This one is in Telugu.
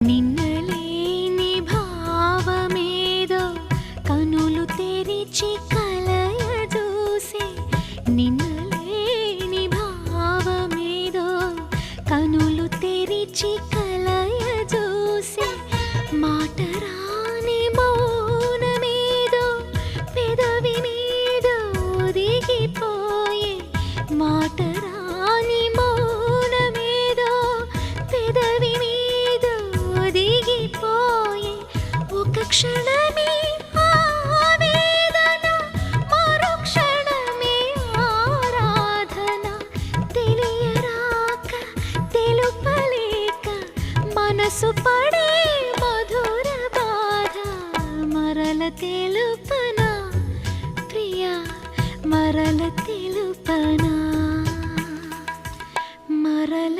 నిన్నలేని భావమేదో కనులు తెరిచి కలయ చూసే నిన్నలేని భావమేదో కనులు తెరిచి కలయ చూసే మాట రాని మౌనమేదో పెదవి మీద ఒదిగిపోయే మాట రాని మౌనమేదో పెదవి మీద ఒదిగిపోయే ఒక క్షణమే ఆవేదన మరో క్షణమే ఆరాధన తెలియరాక తెలుపలేక మనసు పడే మధుర బాధ మరల తెలుపనా ప్రియా మరల తెలుపనా మరల